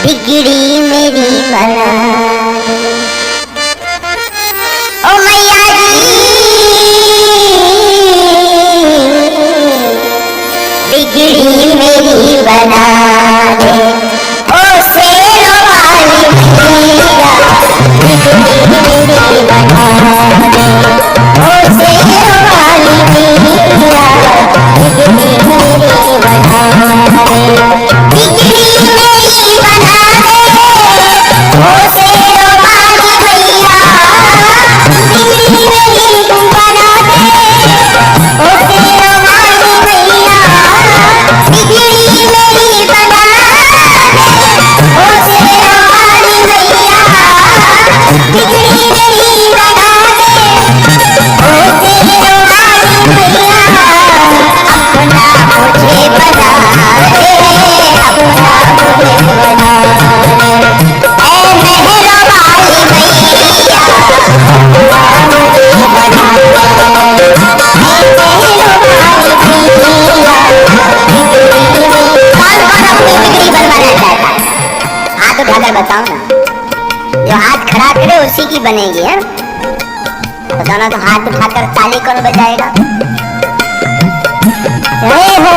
बिगड़ी मेरी बना ओ मैया जी बिगड़ी मेरी बना दे ओ शेरों वाली मैया बिगड़ी मेरी बना दे ओ शेरों वाली मैया बिगड़ी मेरी बना दे बिगड़ी मेरी बना दे ओ शेरों वाली मैया बिगड़ी मेरी बना दे ओ शेरों वाली मैया बिगड़ी मेरी बना दे ओ शेरों वाली मैया बिगड़ी मेरी बना दे ओ शेरों वाली मैया अपना मुझे बना दे अपना मुझे बना दे ऐ मेहरा वाली मैया अपना मुझे बना दे ऐ मेहरा वाली मैया बिगड़ी मेरी कौन कौन अपनी बिगड़ी बनवाना चाहता है? हाथ उठाकर बताओ ना। जो हाथ खड़ा करे उसी की बनेगी है। बताना तो हाथ उठाकर ताली कौन बजाएगा? जय हो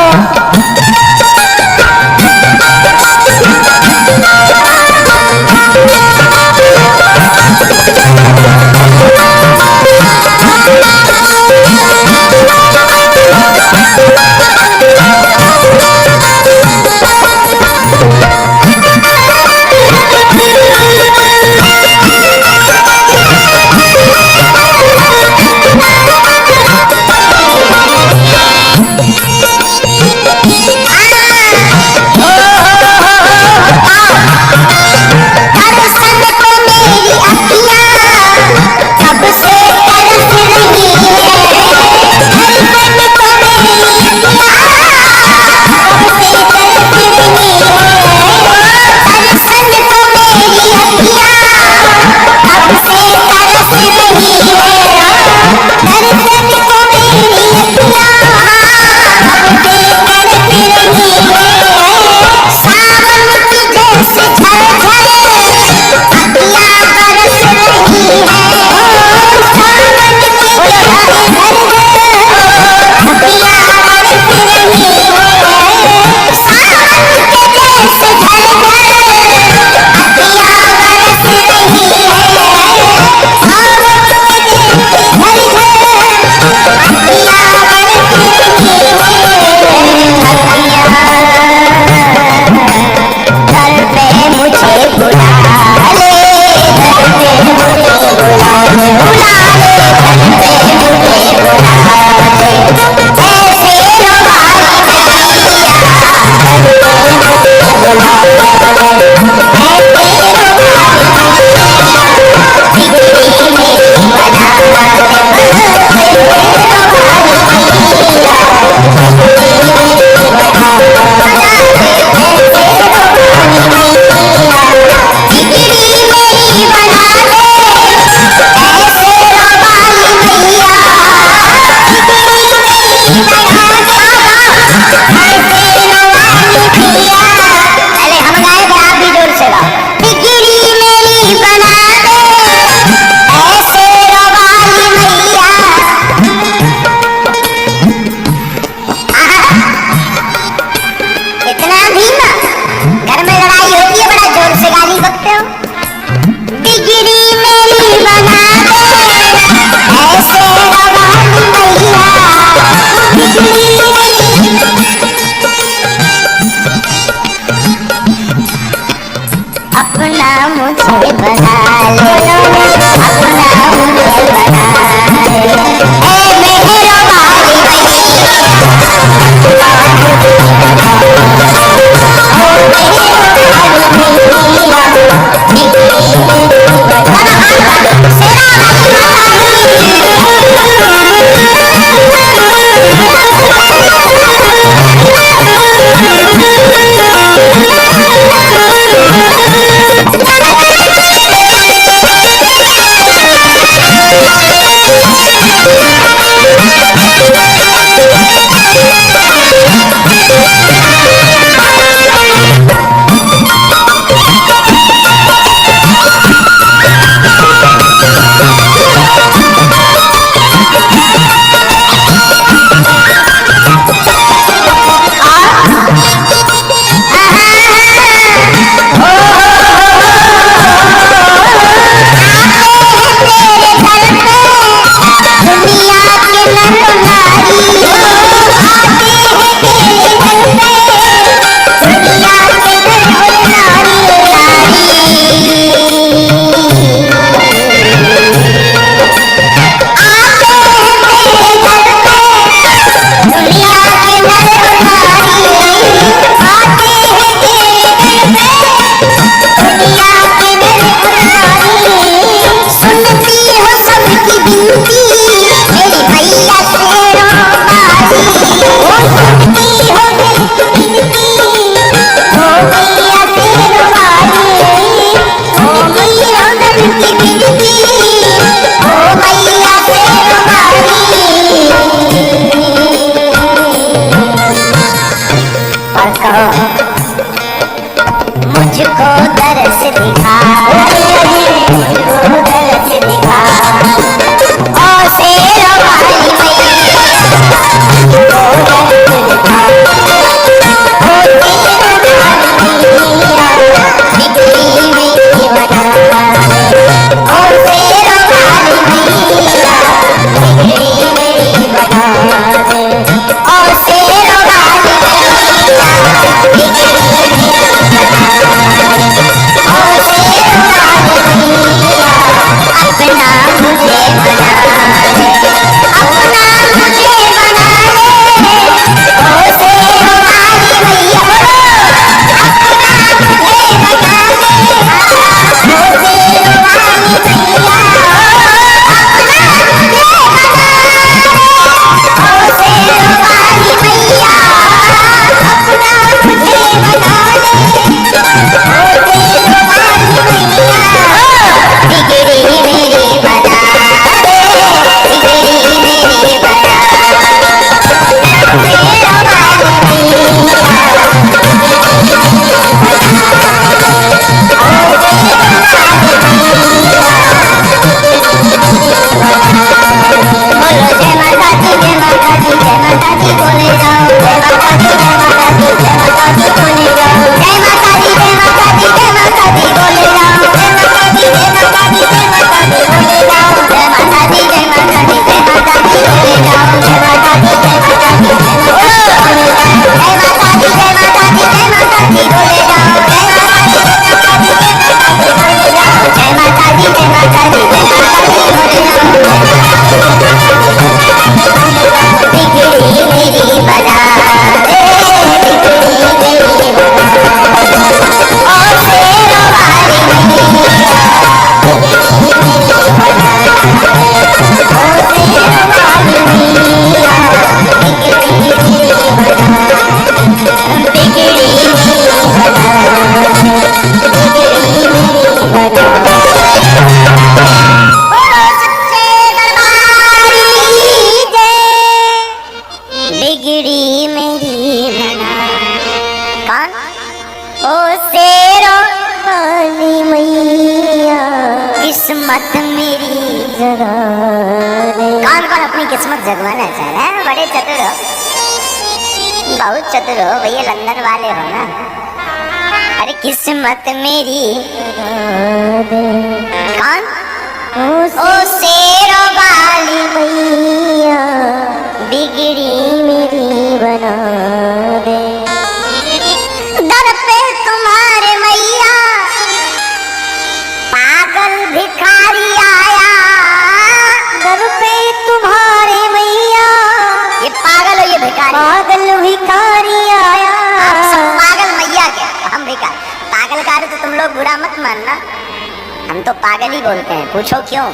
शेरों वाली मैया किस्मत मेरी जगा दे। कौन कौन अपनी किस्मत जगवाना चाह रहा है? बड़े चतुर हो, बहुत चतुर हो भैया, लंदन वाले हो ना। अरे किस्मत मेरी जगा दे। कौन? ओ शेरों वाली मैया बिगड़ी मेरी बना दे। दर पे तुम्हारे मैया पागल भिखारी आया। दर पे तुम्हारे मैया, ये पागल हो ये भिखारी, पागल भिखारी आया। आप सब पागल मैया के, हम भिखारी। पागल का तो तुम लोग बुरा मत मानना, हम तो पागल ही बोलते हैं। पूछो क्यों?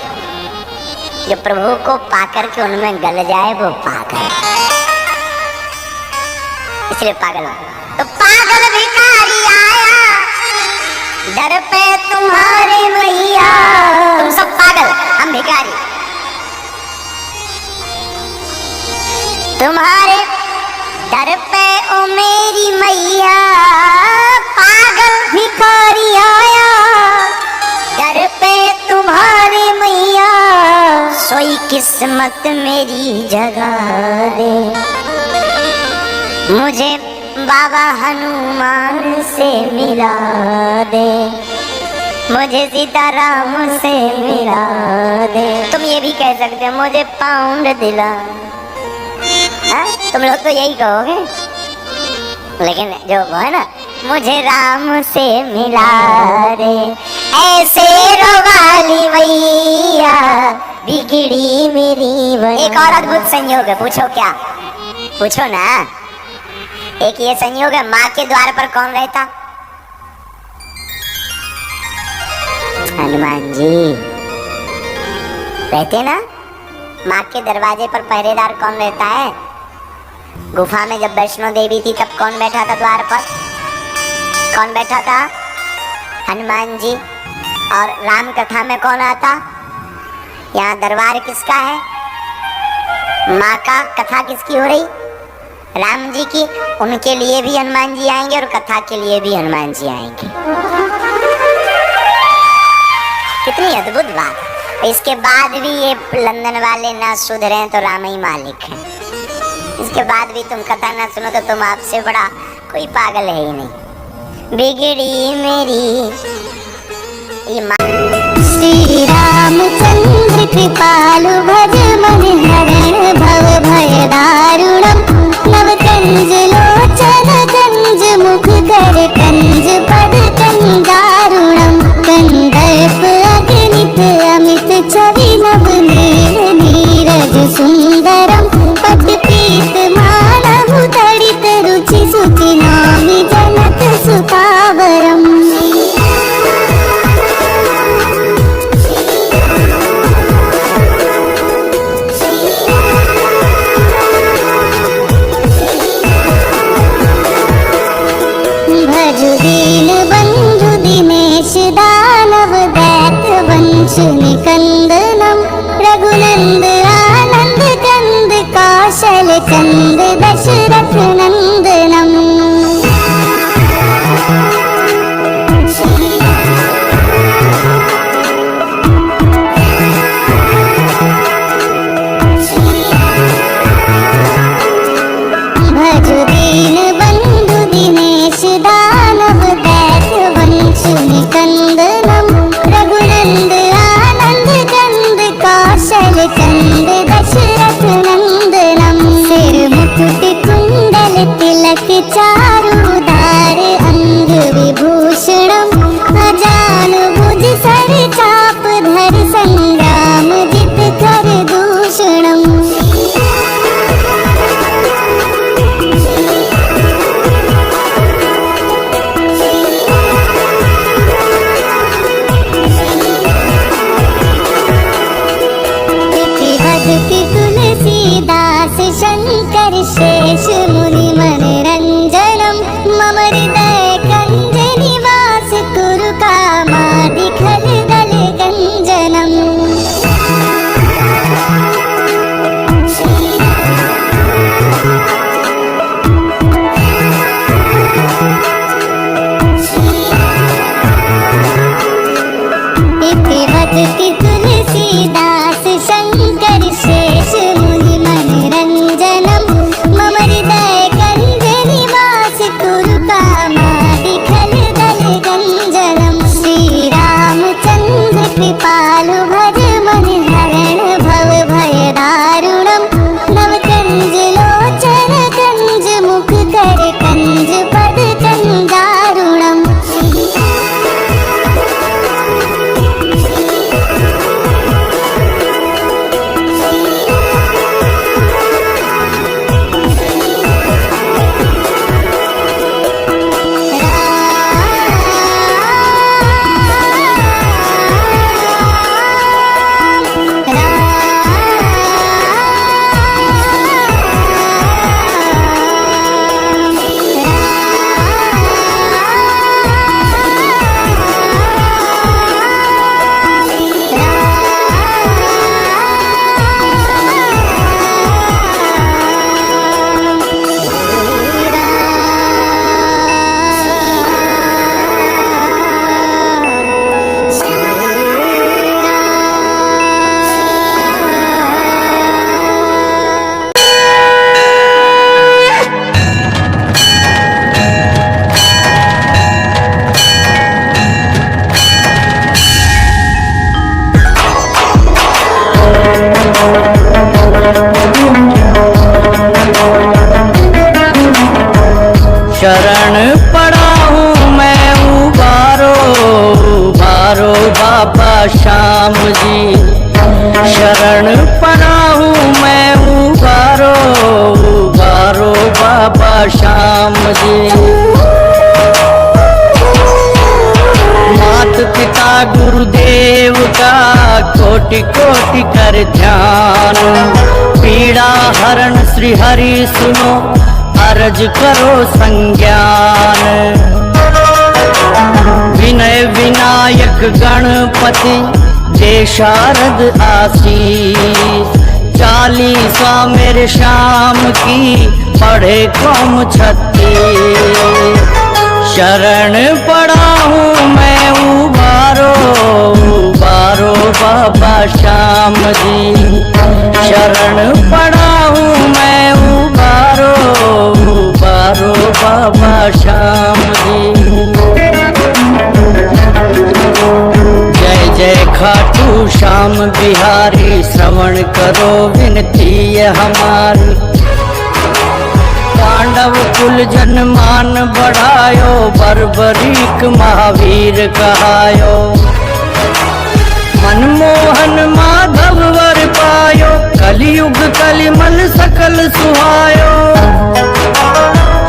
जो प्रभु को पाकर के उनमें गल जाए वो पागल, इसलिए पागल हो। तो पागल भिखारी आया, दर पे तुम्हारे मैया। तुम सब पागल, हम भिखारी। तुम्हारे दर पे ओ मेरी मैया पागल भिखारी आया। दर पे तुम्हारे मैया सोई किस्मत मेरी जगा दे। मुझे बाबा हनुमान से मिला दे, मुझे सीताराम से मिला दे। तुम ये भी कह सकते हो मुझे पाउंड दिला, तुम लोग तो यही कहोगे, लेकिन जो वो है ना, मुझे राम से मिला दे। ऐसे रोवाली मैया बिगड़ी मेरी बना। एक और अद्भुत संयोग है, पूछो क्या? पूछो ना। एक ये संयोग है, माँ के द्वार पर कौन रहता? हनुमान जी रहते ना। माँ के दरवाजे पर पहरेदार कौन रहता है? गुफा में जब वैष्णो देवी थी तब कौन बैठा था द्वार पर? कौन बैठा था? हनुमान जी। और राम कथा में कौन आता? यहाँ दरबार किसका है? माँ का कथा किसकी हो रही? राम जी की। उनके लिए भी हनुमान जी आएंगे और कथा के लिए भी हनुमान जी आएंगे। कितनी अद्भुत बात। इसके बाद भी ये लंदन वाले ना सुधरे तो राम ही मालिक है। इसके बाद भी तुम कथा ना सुनो तो तुम आपसे बड़ा कोई पागल है ही नहीं। बिगड़ी मेरी श्री रामचंद्र कृपालु भज मन हरण भव भय दारुणम। नव कंज लोचन कंज मुख कर कंज पद कंदारुणम। कंदर्प अगणित अमित छवि नभ नील नीरज सुंदरम। पट पीत मानव तड़ित रुचि सुचि नामि जनत सुतावरम। दीन बंधु दिनेश दानव दैत वंश निकंदनम। रघुनंद आनंद कंद कौशल चंद दशरथ नंदनम। भज दीन बंधु दिनेश दानव दैत वंश निकंदनम। रघुनंद आनंद कंद कौशल चंद दशरथ नंदनम। सिर मुकुट कुंडल तिलक चारु धार अंग विभूषणम। अजान भुज सर चाप धर संग्राम जित कर दूषणम। तुलसीदास शंकर शेष मुनि मनरंजनम। मम हृदय कंज निवास कुरु कामादि खल दल गंजनम। कामा विखल दल गंजनम श्री रामचंद्र कृपालु भज मन हरण भव भय दारुणम नव कंज लोचन कंज मुख कर कंज पद कंदारुणम शरण पड़ा हूँ मैं उबारो उबारो बाबा श्याम जी। शरण पड़ा हूँ मैं उबारो उबारो बाबा श्याम जी। मात पिता गुरुदेव का कोटि कोटि कर ध्यान। पीड़ा हरण श्री हरि सुनो अर्ज करो संज्ञान। विनय विनायक गणपति दे शारद आशीष। चालीसा मेरे श्याम की पढ़े कौम छत्तीस। शरण पड़ा हूँ मैं उबारो उबारो बाबा श्याम जी। शरण पड़ा हूँ मैं उबारो उबारो बाबा श्याम जी। जय जय खाटू श्याम बिहारी श्रवण करो विनती है हमारी। पांडव कुल जन मान बढ़ायो बर्बरीक महावीर कहायो। मनमोहन माधव वर पायो कलयुग कलिमल सकल सुहायो।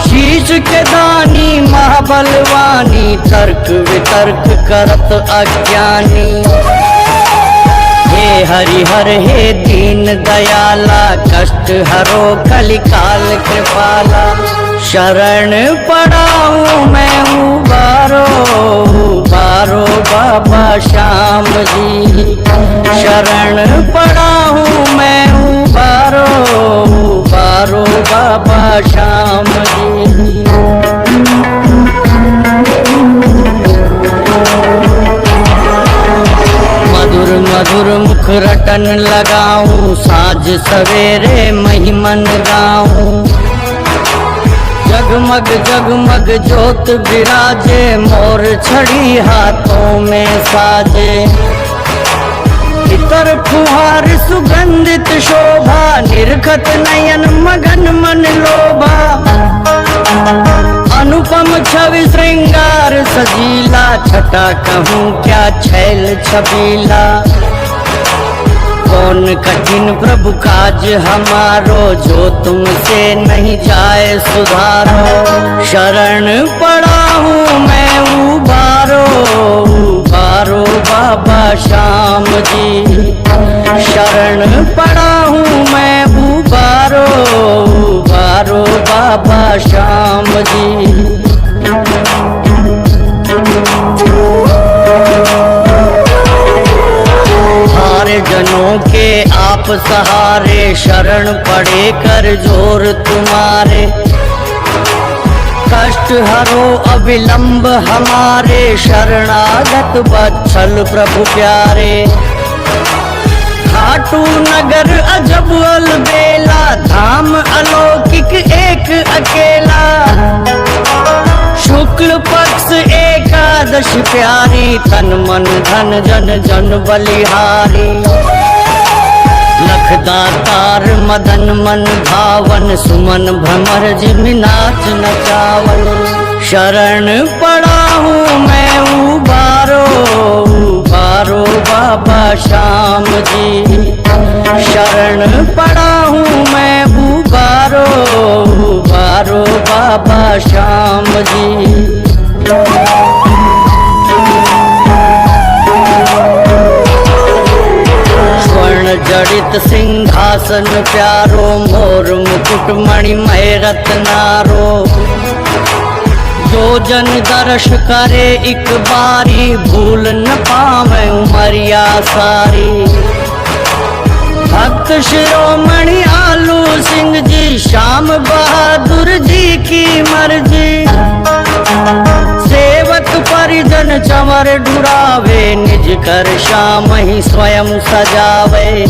शीश के दानी महाबलवानी तर्क वितर्क करत अज्ञानी। हे हरिहर हे दीन दयाला कष्ट हरो कलिकाल कृपाला। शरण पड़ा हूँ मैं उबारो उबारो बाबा श्याम जी। शरण पड़ा हूँ मैं उबारो उबारो बाबा श्याम जी। मधुर मधुर मुख रटन लगाऊं साँझ सवेरे महिमन गाऊं। जगमग जगमग ज्योत विराजे मोर छड़ी हाथों में साजे। इतर फुहार सुगंधित शोभा निर्खत नयन मगन मन लोभा। अनुपम छवि श्रृंगार सजीला छटा कहूँ क्या छैल छबीला। कौन कठिन प्रभु काज हमारो जो तुमसे नहीं जाए सुधारो। शरण पड़ा हूँ मैं उबारो उबारो बाबा श्याम जी। शरण पड़ा हूँ मैं उबारो उबारो बाबा श्याम जी। जनों के आप सहारे शरण पड़े कर जोर तुम्हारे। कष्ट हरो अविलंब हमारे शरणागत वत्सल प्रभु प्यारे। खाटू नगर अजब अलबेला धाम अलौकिक एक अकेला। शुक्ल पक्ष एकादश प्यारी, तन मन धन जन जन बलिहारी। लखदातार मदन मन भावन, सुमन भ्रमर जिमि नाच नचावन। शरण पड़ा हूँ मैं उबारो, उबारो बाबा श्याम जी। शरण पड़ा हूँ मैं उबारो, उबारो बाबा श्याम जी। स्वर्ण जड़ित सिंहासन प्यारो, मोर मुकुट मणिमय रत्नारो। जो जन दर्श करे एक बारी, भूल न पावे उमरिया सारी। भक्त शिरोमणि आलू सिंह जी, श्याम बहादुर जी की मर्जी। सेवक परिजन चमर ढुरावे, निज कर श्याम ही स्वयं सजावे।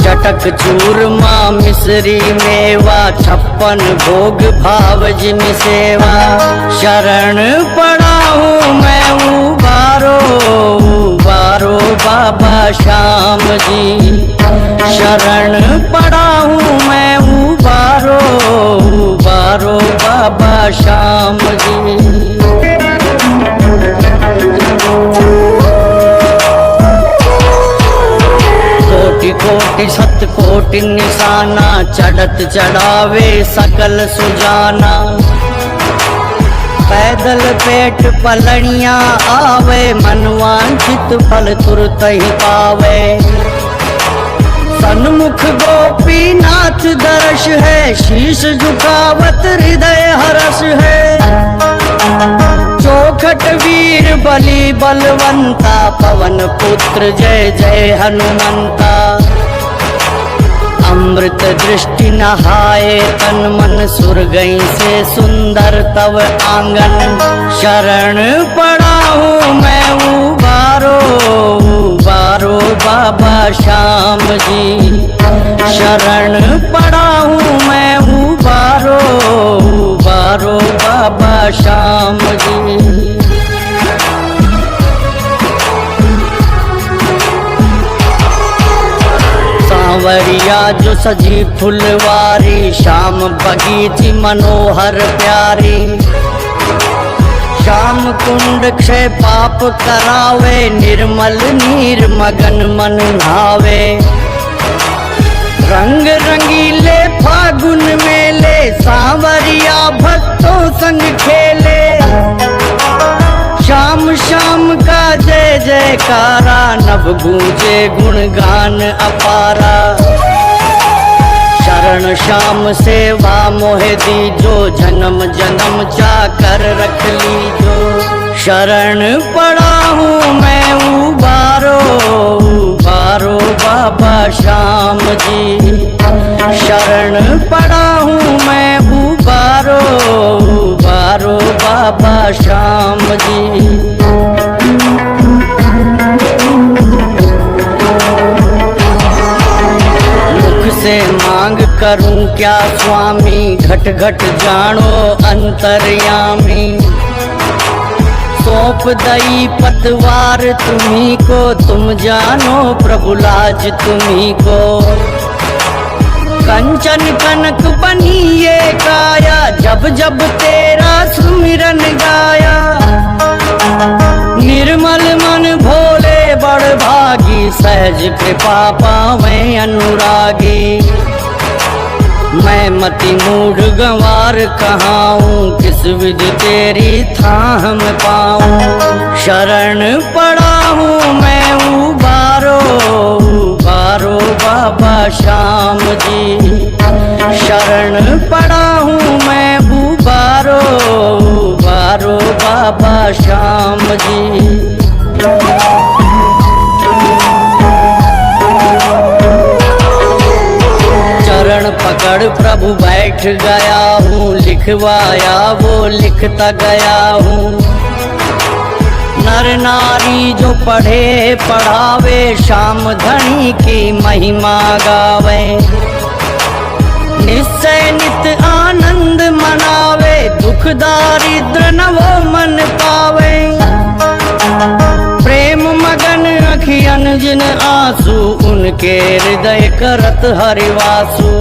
चटक चूरमा मिश्री मेवा, 56 भोग भाव जिमि सेवा। शरण पड़ा हूँ मैं उबारो, उबारो बाबा श्याम जी। शरण पड़ा हूँ मैं उबारो, उबारो बाबा श्याम जी। कोटि कोटि सत कोटि निशाना, चढ़त चढ़ावे सकल सुजाना। पैदल पेट पलड़ियाँ आवे, मनवांछित फल तुरत ही पावे। सन्मुख गोपीनाथ दर्श है, शीश झुकावत हृदय हर्ष है। चौखट वीर बलि बलवंता, पवन पुत्र जय जय हनुमंता। अमृत दृष्टि नहाए तन मन, सुरगई से सुंदर तव आंगन। शरण पड़ा हूँ मैं उबारो, उबारो बाबा श्याम जी। शरण पड़ा हूँ मैं उबारो, उबारो बाबा श्याम जी। सांवरिया जो सजी फुलवारी, श्याम बगीची मनोहर प्यारी। श्याम कुंड क्षय पाप करावे, निर्मल नीर मगन मन भावे। रंग रंगीले फागुन मेले, सांवरिया भक्तों संग खेले। श्याम श्याम का जय जयकारा, नभ गूंजे गुणगान अपारा। शरण श्याम सेवा मोहे दीजो, जन्म जन्म चाकर रख लीजो। शरण पड़ा हूँ मैं उबारो, उबारो बाबा श्याम जी। शरण पड़ा हूँ मैं उबारो, उबारो बाबा श्याम जी। से मांग करूं क्या स्वामी, घट घट जानो अंतर्यामी। सौंप दई पतवार तुम्ही को, तुम जानो प्रभु लाज तुम्ही को। कंचन कनक बनी ये काया, जब जब तेरा सुमिरन गाया। निर्मल मन भोले बड़ भागी, सहज कृपा पावे अनुरागी। मैं मति मूढ़ गंवार कहाऊं, किस विधि तेरी थाह में पाऊं। शरण पड़ा हूँ मैं उबारो, उबारो बाबा श्याम जी। शरण पड़ा हूँ मैं उबारो, उबारो बाबा श्याम जी। चरण पकड़ प्रभु बैठ गया हूँ, लिखवाया वो लिखता गया हूँ। नर नारी जो पढ़े पढ़ावे, श्याम धनी की महिमा गावे। निश्चय नित आनंद मनावे, दुख दारिद्र न वो मन पावे। प्रेम मगन अखियन जिन आंसू, उनके हृदय करत हरिवासु।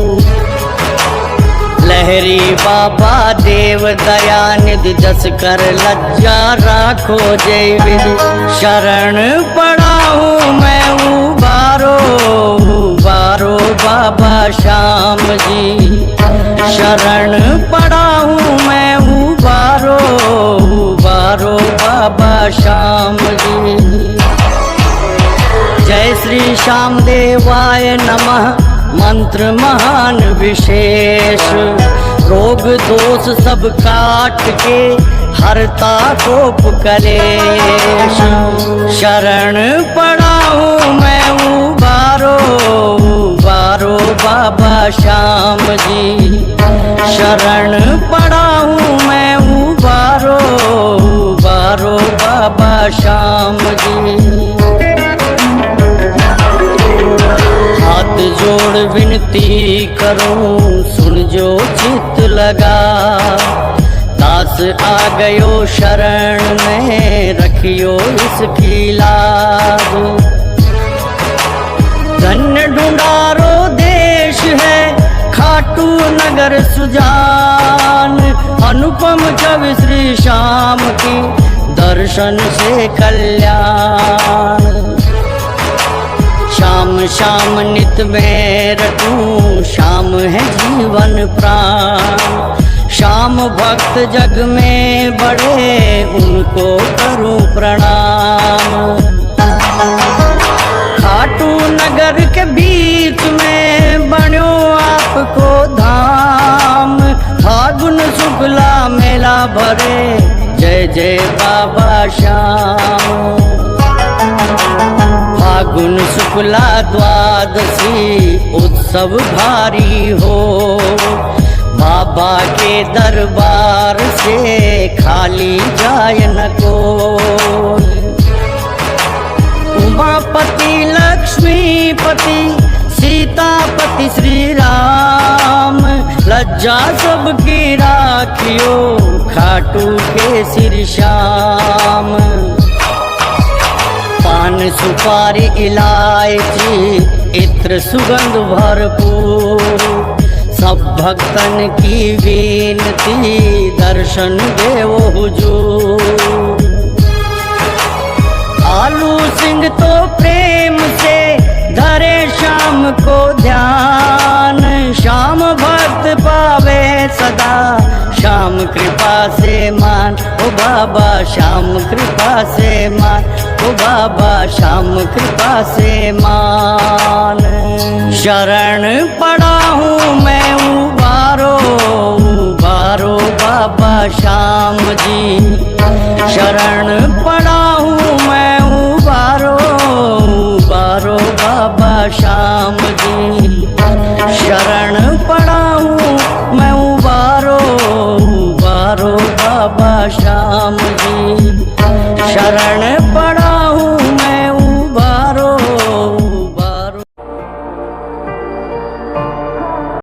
लहरी बाबा देव दया निधि, जस कर लज्जा राखो जय विधि। शरण पड़ा हूँ मैं उबारो, उबारो बाबा श्याम जी। शरण पड़ा हूँ मैं उबारो, उबारो बाबा श्याम जी। जय श्री श्याम देवाय नमः, मंत्र महान विशेष। रोग दोष सब काट के हरता कोप कलेश। शरण पड़ा हूँ मैं उबारो, उबारो बाबा श्याम जी। शरण पड़ा हूँ मैं उबारो, उबारो बाबा श्याम जी। हाथ जोड़ विनती करूं, सुन जो चित लगा। दास आ गयो शरण में, रखियो इसकी लाज। धन्य ढूंढारो देश है, खाटू नगर सुजान। अनुपम छवि श्री श्याम की, दर्शन से कल्याण। श्याम श्याम नित में रटूं, श्याम है जीवन प्राण। श्याम भक्त जग में बड़े, उनको करूं प्रणाम। खाटू नगर के बीच में बन्यो आपको धाम। फागुन शुक्ला मेला भरे, जय जय बाबा श्याम। फागुन शुक्ला द्वादशी, उत्सव भारी हो। बाबा के दरबार से खाली जाय न कोई। उमापति लक्ष्मीपति, सीतापति श्री राम। लज्जा सबकी राखियो, खाटू के सिर श्याम। पान सुपारी इलायची, इत्र सुगंध भरपूर। सब भक्तन की विनती, दर्शन देवो हुजूर। आलू सिंह तो प्रेम से धरे श्याम को ध्यान। श्याम भक्त पावे सदा, श्याम कृपा से मान। ओ बाबा श्याम कृपा से मान, ओ बाबा श्याम कृपा से मान। शरण पड़ा हूँ मैं उबारो, उबारो बाबा श्याम जी। शरण पड़ा हूँ मैं उबारो, उबारो बाबा श्याम जी। शरण पड़ा हूँ मैं उबारो, उबारो बाबा श्याम जी। शरण पड़ा